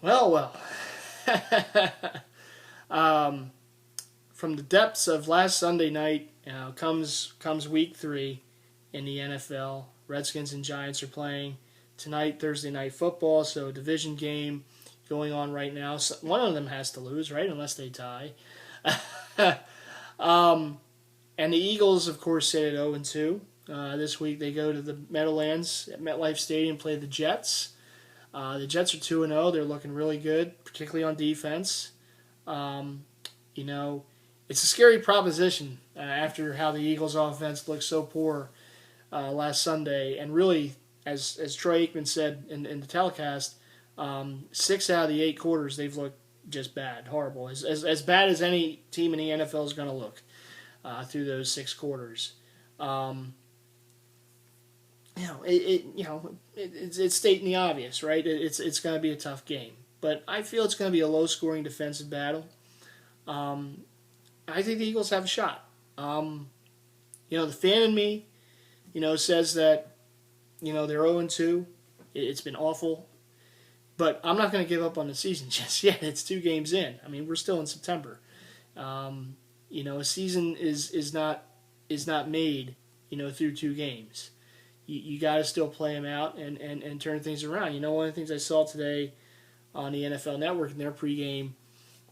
Well, well. um, from the depths of last Sunday night comes week 3 in the NFL. Redskins and Giants are playing tonight, Thursday night football, so a division game going on right now. So one of them has to lose, right? Unless they tie. um, and the Eagles, of course, sit at 0-2. This week they go to the Meadowlands at MetLife Stadium, play the Jets. The Jets are 2-0. They're looking really good, particularly on defense. Um, you know, it's a scary proposition after how the Eagles' offense looked so poor last Sunday. And really, as Troy Aikman said in the telecast, 6 out of the 8 quarters they've looked just bad, horrible, as bad as any team in the NFL is going to look through those 6 quarters. Um, it's stating the obvious, right? It's going to be a tough game, but I feel it's going to be a low-scoring defensive battle. Um, I think the Eagles have a shot. The fan in me, says that, they're 0-2. It's been awful, but I'm not going to give up on the season just yet. It's 2 games in. I mean, we're still in September. A season is not made, through 2 games. You got to still play them out and turn things around. One of the things I saw today on the NFL Network in their pregame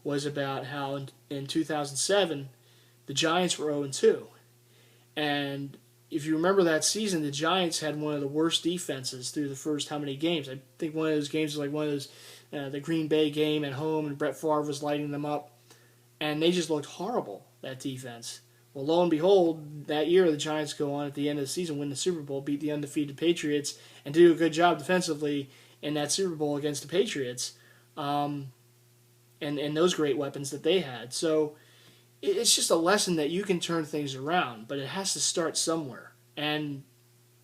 was about how in 2007 the Giants were 0-2, and if you remember that season, the Giants had one of the worst defenses through the first how many games? I think one of those games was like one of those the Green Bay game at home, and Brett Favre was lighting them up, and they just looked horrible, that defense. Well, lo and behold, that year the Giants go on at the end of the season, win the Super Bowl, beat the undefeated Patriots, and do a good job defensively in that Super Bowl against the Patriots, and those great weapons that they had. So it's just a lesson that you can turn things around, but it has to start somewhere. And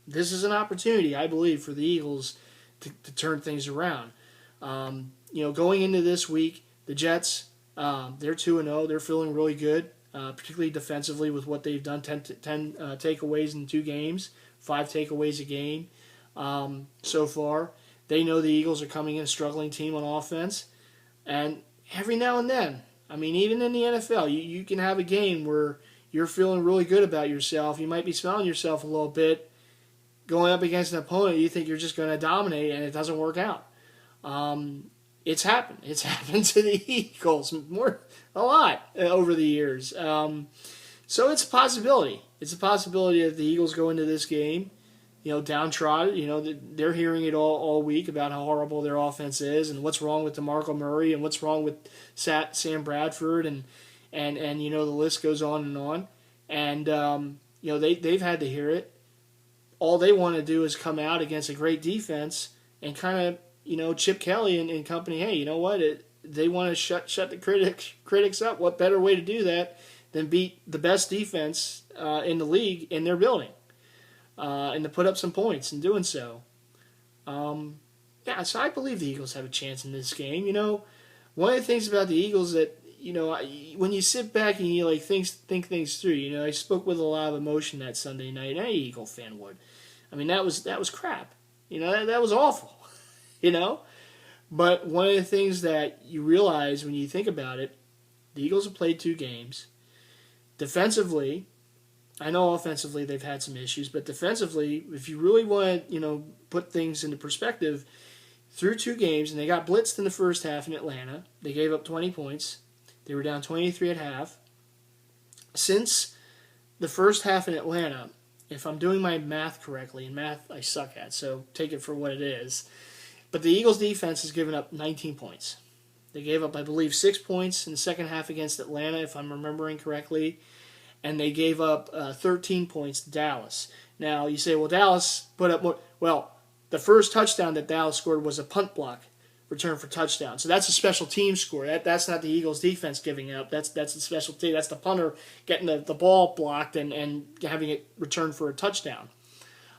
this is an opportunity, I believe, for the Eagles to turn things around. Going into this week, the Jets, they're 2-0. They're feeling really good. Particularly defensively with what they've done, 10 takeaways in 2 games, 5 takeaways a game so far. They know the Eagles are coming in a struggling team on offense. And every now and then, I mean, even in the NFL, you can have a game where you're feeling really good about yourself. You might be smelling yourself a little bit going up against an opponent you think you're just going to dominate, and it doesn't work out. It's happened. It's happened to the Eagles a lot over the years. So it's a possibility. It's a possibility that the Eagles go into this game, downtrodden. They're hearing it all week about how horrible their offense is and what's wrong with DeMarco Murray and what's wrong with Sam Bradford and the list goes on and on. And they've had to hear it. All they want to do is come out against a great defense and kind of Chip Kelly and company, hey, you know what? They want to shut the critics up. What better way to do that than beat the best defense in the league in their building and to put up some points in doing so. So I believe the Eagles have a chance in this game. One of the things about the Eagles that, when you sit back and you think things through, I spoke with a lot of emotion that Sunday night. Any Eagle fan would. I mean, that was crap. That was awful. But one of the things that you realize when you think about it, the Eagles have played 2 games. Defensively, I know offensively they've had some issues, but defensively, if you really want to, put things into perspective, through 2 games, and they got blitzed in the first half in Atlanta. They gave up 20 points. They were down 23 at half. Since the first half in Atlanta, if I'm doing my math correctly, and math I suck at, so take it for what it is, but the Eagles' defense has given up 19 points. They gave up, I believe, 6 points in the second half against Atlanta, if I'm remembering correctly, and they gave up 13 points to Dallas. Now, you say, well, Dallas put up more. Well, the first touchdown that Dallas scored was a punt block return for touchdown. So that's a special team score. That's not the Eagles' defense giving up. That's the special team. That's the punter getting the ball blocked and having it returned for a touchdown.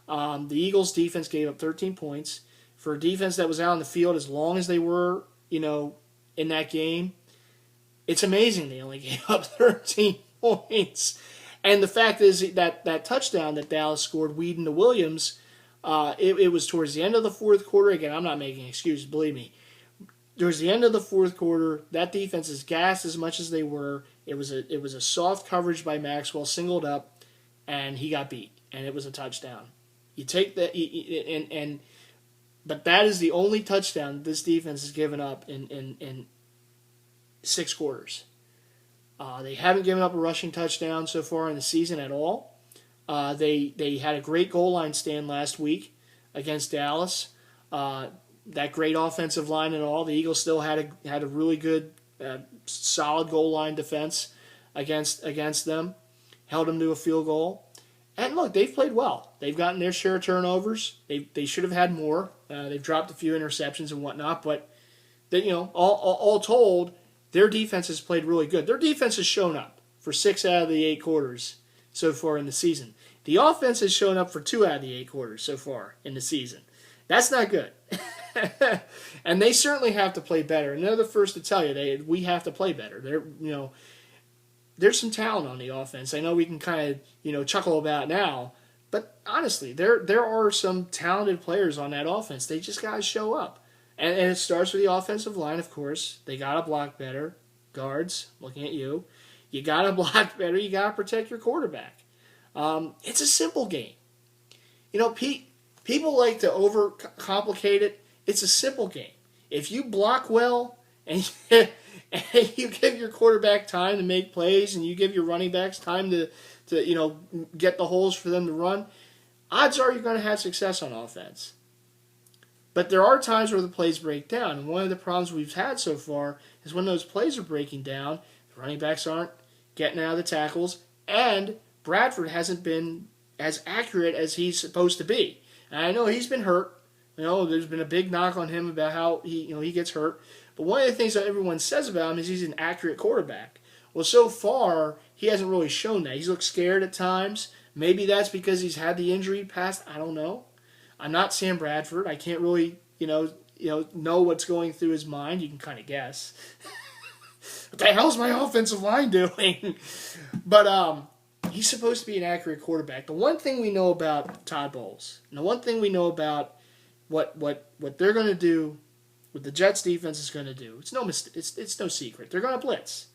The Eagles' defense gave up 13 points. For a defense that was out on the field as long as they were, in that game, it's amazing they only gave up 13 points. And the fact is that touchdown that Dallas scored, Whedon to Williams, it was towards the end of the fourth quarter. Again, I'm not making excuses, believe me. towards the end of the fourth quarter, that defense is gassed as much as they were. It was a soft coverage by Maxwell, singled up, and he got beat, and it was a touchdown. You take that, but that is the only touchdown that this defense has given up in 6 quarters. They haven't given up a rushing touchdown so far in the season at all. They had a great goal line stand last week against Dallas. That great offensive line and all. The Eagles still had a really good, solid goal line defense against them. Held them to a field goal. And look, they've played well. They've gotten their share of turnovers. They should have had more. They've dropped a few interceptions and whatnot, but all told, their defense has played really good. Their defense has shown up for 6 out of the 8 quarters so far in the season. The offense has shown up for 2 out of the 8 quarters so far in the season. That's not good. And they certainly have to play better. And they're the first to tell you we have to play better. There's some talent on the offense. I know we can kind of chuckle about it now, but honestly, there are some talented players on that offense. They just got to show up. And it starts with the offensive line, of course. They got to block better. Guards, looking at you. You got to block better. You got to protect your quarterback. It's a simple game. People like to overcomplicate it. It's a simple game. If you block well and you give your quarterback time to make plays and you give your running backs time to get the holes for them to run, odds are you're going to have success on offense. But there are times where the plays break down, and one of the problems we've had so far is when those plays are breaking down, the running backs aren't getting out of the tackles, and Bradford hasn't been as accurate as he's supposed to be. And I know he's been hurt. There's been a big knock on him about how he gets hurt. But one of the things that everyone says about him is he's an accurate quarterback. Well, so far, he hasn't really shown that. He's looked scared at times. Maybe that's because he's had the injury past. I don't know. I'm not Sam Bradford. I can't really, know what's going through his mind. You can kind of guess. What the hell's my offensive line doing? But he's supposed to be an accurate quarterback. The one thing we know about Todd Bowles, and the one thing we know about what they're going to do, what the Jets defense is going to do, it's no secret. They're going to blitz.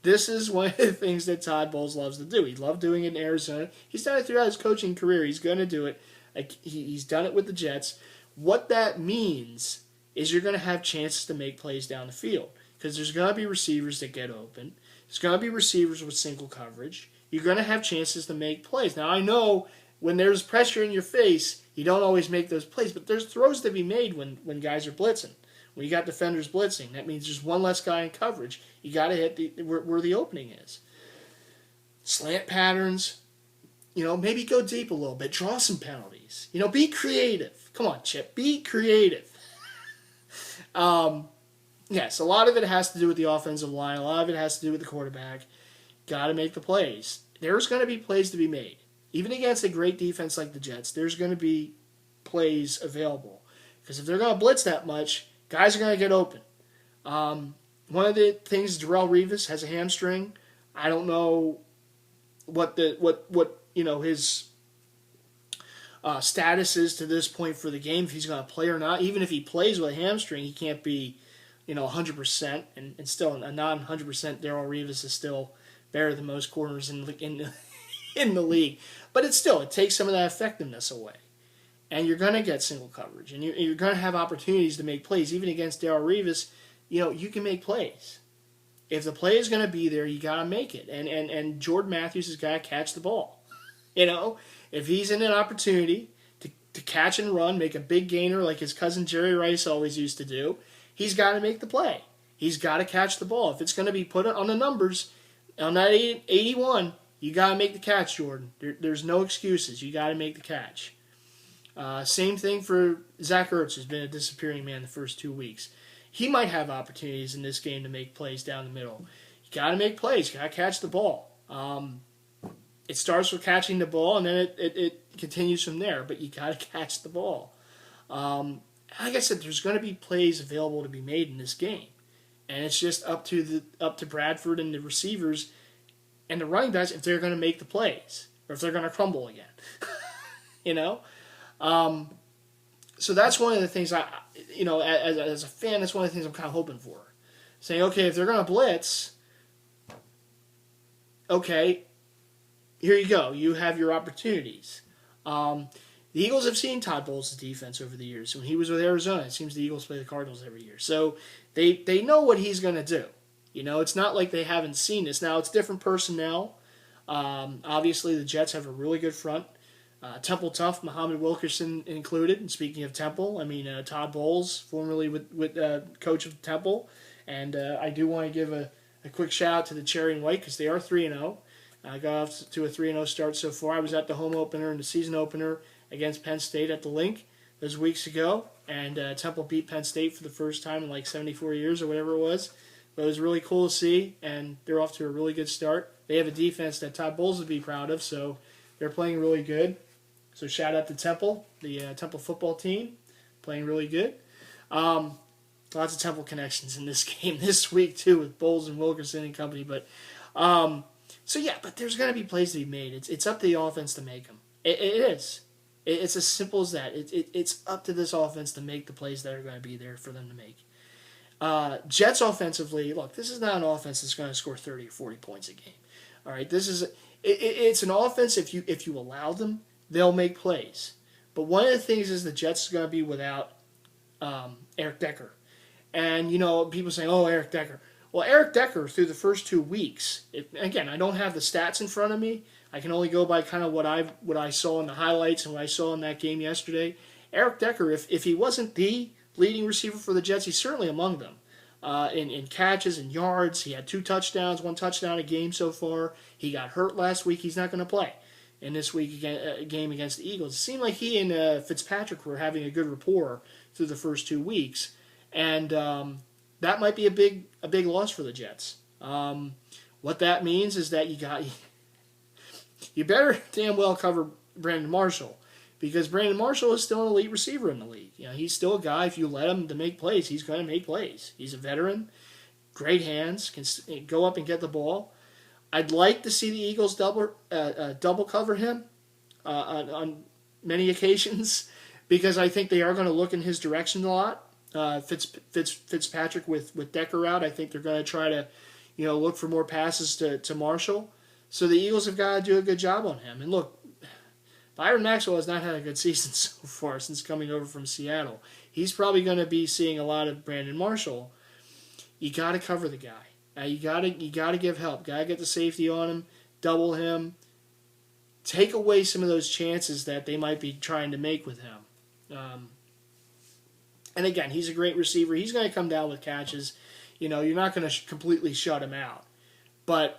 This is one of the things that Todd Bowles loves to do. He loved doing it in Arizona. He's done it throughout his coaching career. He's going to do it. He's done it with the Jets. What that means is you're going to have chances to make plays down the field because there's going to be receivers that get open. There's going to be receivers with single coverage. You're going to have chances to make plays. Now, I know when there's pressure in your face, you don't always make those plays, but there's throws to be made when guys are blitzing. When you got defenders blitzing, that means there's one less guy in coverage. You got to hit where the opening is. Slant patterns. Maybe go deep a little bit. Draw some penalties. Be creative. Come on, Chip. Be creative. Yes, a lot of it has to do with the offensive line. A lot of it has to do with the quarterback. Got to make the plays. There's going to be plays to be made. Even against a great defense like the Jets, there's going to be plays available. Because if they're going to blitz that much, guys are going to get open. One of the things, Darrelle Revis has a hamstring. I don't know what his status is to this point for the game, if he's going to play or not. Even if he plays with a hamstring, he can't be 100%, and still a non-100% Darrelle Revis is still better than most corners in the league. But it takes some of that effectiveness away. And you're going to get single coverage, and you're going to have opportunities to make plays. Even against Darrelle Revis, you can make plays. If the play is going to be there, you got to make it. And Jordan Matthews has got to catch the ball. If he's in an opportunity to catch and run, make a big gainer like his cousin Jerry Rice always used to do, he's got to make the play. He's got to catch the ball. If it's going to be put on the numbers, on that 81, you got to make the catch, Jordan. There's no excuses. You got to make the catch. Same thing for Zach Ertz, who's been a disappearing man the first 2 weeks. He might have opportunities in this game to make plays down the middle. You got to make plays. You got to catch the ball. It starts with catching the ball, and then it continues from there. But you got to catch the ball. Like I said, there's going to be plays available to be made in this game, and it's just up to Bradford and the receivers and the running backs if they're going to make the plays or if they're going to crumble again. So that's one of the things as a fan, that's one of the things I'm kind of hoping for. Saying, okay, if they're going to blitz, okay, here you go. You have your opportunities. The Eagles have seen Todd Bowles' defense over the years. When he was with Arizona, it seems the Eagles play the Cardinals every year. So they know what he's going to do. It's not like they haven't seen this. Now, it's different personnel. Obviously, the Jets have a really good front. Temple Tough, Muhammad Wilkerson included. And speaking of Temple, Todd Bowles, formerly with coach of Temple. And I do want to give a quick shout out to the Cherry and White because they are 3-0. I got off to a 3-0 start so far. I was at the home opener and the season opener against Penn State at the Link those weeks ago. And Temple beat Penn State for the first time in like 74 years or whatever it was. But it was really cool to see, and they're off to a really good start. They have a defense that Todd Bowles would be proud of, so they're playing really good. So shout out to Temple, the Temple football team, playing really good. Lots of Temple connections in this game this week, too, with Bowles and Wilkerson and company. But but there's going to be plays to be made. It's up to the offense to make them. It is. It's as simple as that. It's up to this offense to make the plays that are going to be there for them to make. Jets offensively, look, this is not an offense that's going to score 30 or 40 points a game. All right, it's an offense, if you allow them, they'll make plays. But one of the things is the Jets are going to be without Eric Decker. And, people saying, oh, Eric Decker. Well, Eric Decker, through the first 2 weeks, again, I don't have the stats in front of me. I can only go by kind of what I saw in the highlights and what I saw in that game yesterday. Eric Decker, if he wasn't the leading receiver for the Jets, he's certainly among them. In catches and yards, he had 2 touchdowns, 1 touchdown a game so far. He got hurt last week. He's not going to play in this week game against the Eagles. It seemed like he and Fitzpatrick were having a good rapport through the first 2 weeks, and that might be a big loss for the Jets. What that means is that you better damn well cover Brandon Marshall. Because Brandon Marshall is still an elite receiver in the league. He's still a guy, if you let him to make plays, he's going to make plays. He's a veteran, great hands, can go up and get the ball. I'd like to see the Eagles double cover him on many occasions because I think they are going to look in his direction a lot. Fitzpatrick with Decker out, I think they're going to try to look for more passes to Marshall. So the Eagles have got to do a good job on him. And look, Byron Maxwell has not had a good season so far since coming over from Seattle. He's probably going to be seeing a lot of Brandon Marshall. You got to cover the guy. You got to give help. Got to get the safety on him, double him, take away some of those chances that they might be trying to make with him. And again, he's a great receiver. He's going to come down with catches. You're not going to completely shut him out, but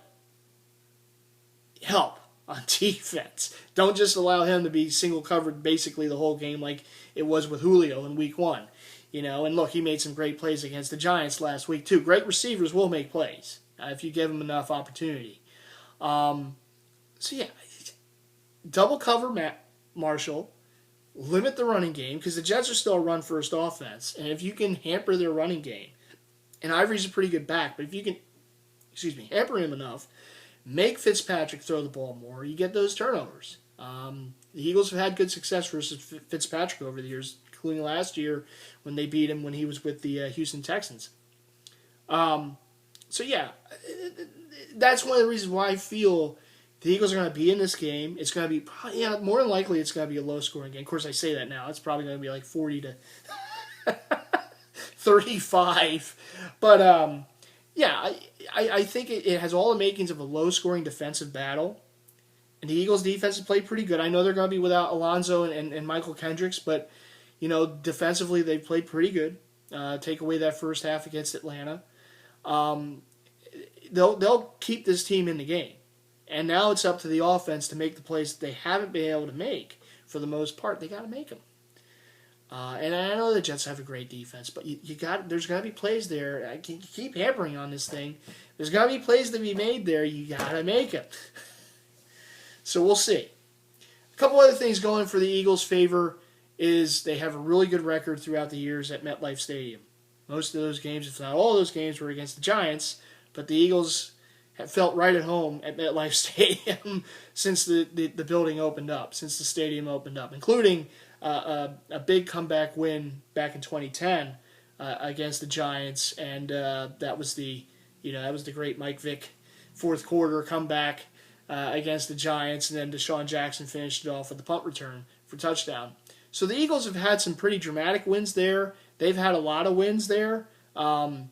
help on defense. Don't just allow him to be single covered basically the whole game like it was with Julio in week 1. And look, he made some great plays against the Giants last week too. Great receivers will make plays if you give them enough opportunity. Double cover Marshall, limit the running game because the Jets are still a run first offense, and if you can hamper their running game, and Ivory's a pretty good back, but if you can, hamper him enough, make Fitzpatrick throw the ball more, you get those turnovers. The Eagles have had good success versus Fitzpatrick over the years, including last year when they beat him when he was with the Houston Texans. That's one of the reasons why I feel the Eagles are going to be in this game. It's going to be, more than likely it's going to be a low-scoring game. Of course, I say that now. It's probably going to be like 40 to 35. But, I think it has all the makings of a low-scoring defensive battle. And the Eagles' defense has played pretty good. I know they're going to be without Alonzo and Michael Kendricks, but, defensively they've played pretty good. Take away that first half against Atlanta. They'll keep this team in the game. And now it's up to the offense to make the plays that they haven't been able to make for the most part. They got to make them. And I know the Jets have a great defense, but there's going to be plays there. I can keep hammering on this thing. There's going to be plays to be made there. You got to make them. So we'll see. A couple other things going for the Eagles' favor is they have a really good record throughout the years at MetLife Stadium. Most of those games, if not all those games, were against the Giants, but the Eagles have felt right at home at MetLife Stadium since the building opened up, since the stadium opened up, including a big comeback win back in 2010 against the Giants, and that was the great Mike Vick fourth quarter comeback against the Giants, and then Deshaun Jackson finished it off with the punt return for touchdown. So the Eagles have had some pretty dramatic wins there. They've had a lot of wins there. Again,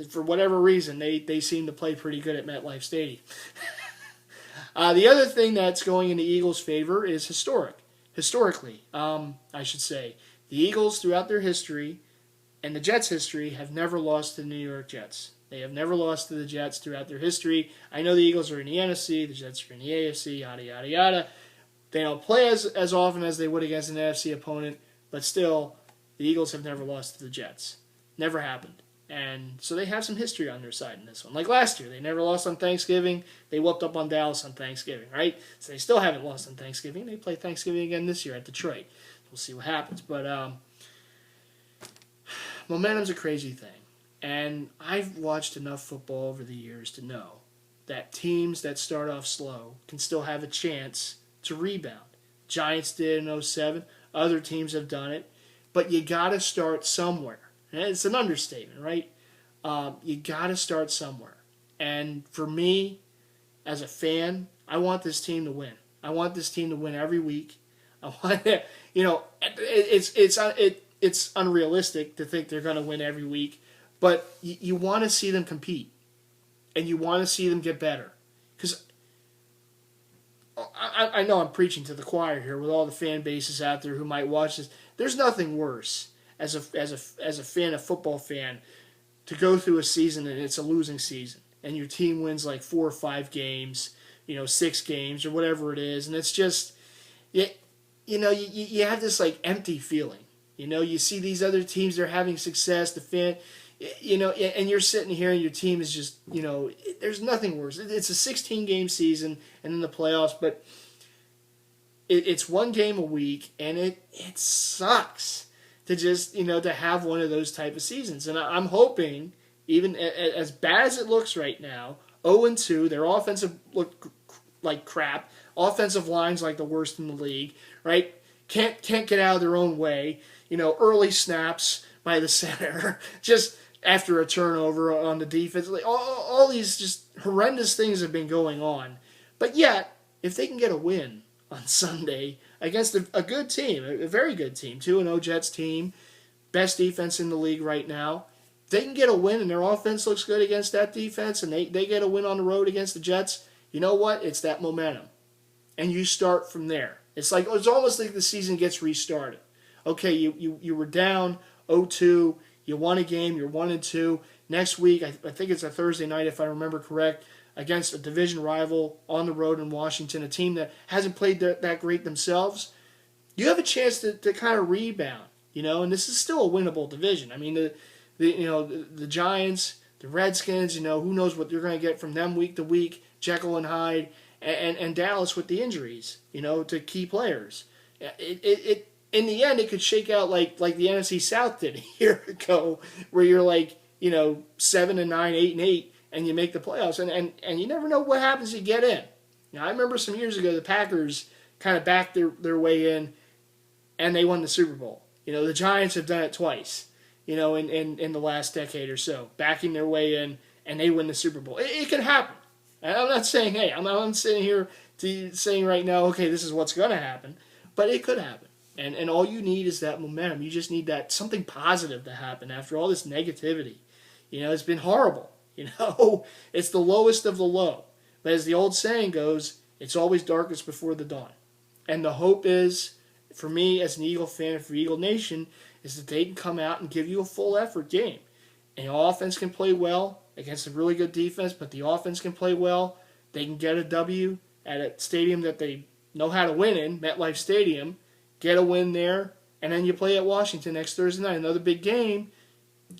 for whatever reason, they seem to play pretty good at MetLife Stadium. The other thing that's going in the Eagles' favor is historically, I should say. The Eagles, throughout their history, and the Jets' history, have never lost to the New York Jets. They have never lost to the Jets throughout their history. I know the Eagles are in the NFC, the Jets are in the AFC, yada, yada, yada. They don't play as often as they would against an NFC opponent, but still, the Eagles have never lost to the Jets. Never happened. And so they have some history on their side in this one. Like last year, they never lost on Thanksgiving. They whooped up on Dallas on Thanksgiving, right? So they still haven't lost on Thanksgiving. They play Thanksgiving again this year at Detroit. We'll see what happens. But momentum's a crazy thing. And I've watched enough football over the years to know that teams that start off slow can still have a chance to rebound. Giants did in 2007. Other teams have done it. But you got to start somewhere. And it's an understatement, right? You got to start somewhere. And for me, as a fan, I want this team to win. I want this team to win every week. I want it's unrealistic to think they're going to win every week. But you want to see them compete. And you want to see them get better. Because I know I'm preaching to the choir here with all the fan bases out there who might watch this. There's nothing worse as a fan, a football fan, to go through a season and it's a losing season. And your team wins like 4 or 5 games, 6 games or whatever it is. And it's just, you have this like empty feeling. You see these other teams, they're having success, the fan... and you're sitting here and your team is just, there's nothing worse. It's a 16-game season and then the playoffs, but it's one game a week, and it sucks to just, to have one of those type of seasons. And I'm hoping, even as bad as it looks right now, 0-2, their offensive look like crap, offensive line's like the worst in the league, right? Can't get out of their own way, early snaps by the center, just after a turnover on the defense. Like all these just horrendous things have been going on. But yet, if they can get a win on Sunday against a good team, a very good team, 2-0 Jets team, best defense in the league right now, if they can get a win and their offense looks good against that defense and they get a win on the road against the Jets, you know what? It's that momentum. And you start from there. It's almost like the season gets restarted. Okay, you were down 0-2, you won a game, you're 1-2. Next week, I think it's a Thursday night if I remember correct, against a division rival on the road in Washington, a team that hasn't played that great themselves. You have a chance to kind of rebound, and this is still a winnable division. I mean, the Giants, the Redskins, who knows what you're going to get from them week to week, Jekyll and Hyde, and Dallas with the injuries, to key players. In the end, it could shake out like the NFC South did a year ago, where you're 7-9, 8-8, and you make the playoffs, and you never know what happens. You get in. Now, I remember some years ago the Packers kind of backed their way in, and they won the Super Bowl. The Giants have done it twice. In the last decade or so, backing their way in, and they win the Super Bowl. It can happen. And I'm not saying, hey, I'm not sitting here saying right now, okay, this is what's going to happen, but it could happen. And all you need is that momentum. You just need that something positive to happen after all this negativity. It's been horrible. It's the lowest of the low. But as the old saying goes, it's always darkest before the dawn. And the hope is, for me as an Eagle fan and for Eagle Nation, is that they can come out and give you a full effort game. And the offense can play well against a really good defense, but the offense can play well. They can get a W at a stadium that they know how to win in, MetLife Stadium. Get a win there, and then you play at Washington next Thursday night. Another big game.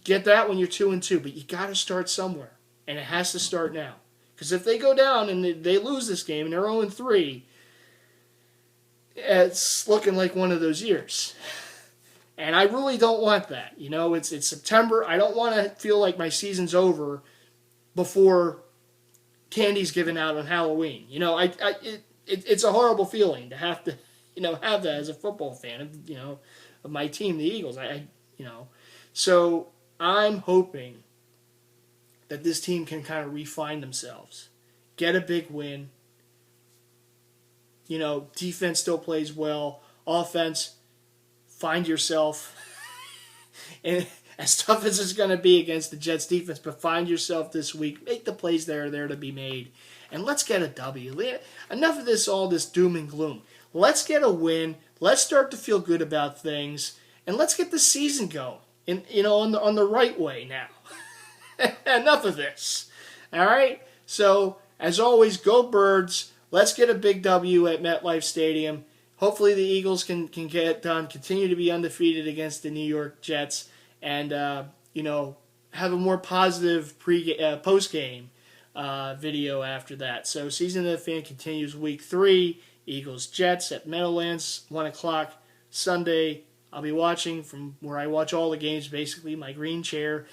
Get that when you're 2-2, but you got to start somewhere, and it has to start now. Because if they go down and they lose this game and they're 0-3, it's looking like one of those years. And I really don't want that. It's September. I don't want to feel like my season's over before candy's given out on Halloween. It's a horrible feeling to have to have that as a football fan of my team, the Eagles. So I'm hoping that this team can kind of refine themselves, get a big win. Defense still plays well. Offense, find yourself. And as tough as it's going to be against the Jets defense, but find yourself this week. Make the plays that are there to be made. And let's get a W. Enough of all this doom and gloom. Let's get a win. Let's start to feel good about things. And let's get the season going. On the right way now. Enough of this. All right? So, as always, go Birds. Let's get a big W at MetLife Stadium. Hopefully the Eagles can get it done, continue to be undefeated against the New York Jets, and have a more positive post-game video after that. So Season of the Fan continues Week 3, Eagles-Jets at Meadowlands, 1 o'clock Sunday. I'll be watching from where I watch all the games, basically, my green chair,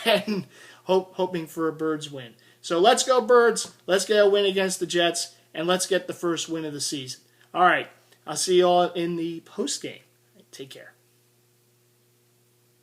and hoping for a Birds win. So let's go Birds, let's get a win against the Jets, and let's get the first win of the season. All right, I'll see you all in the post game. Take care.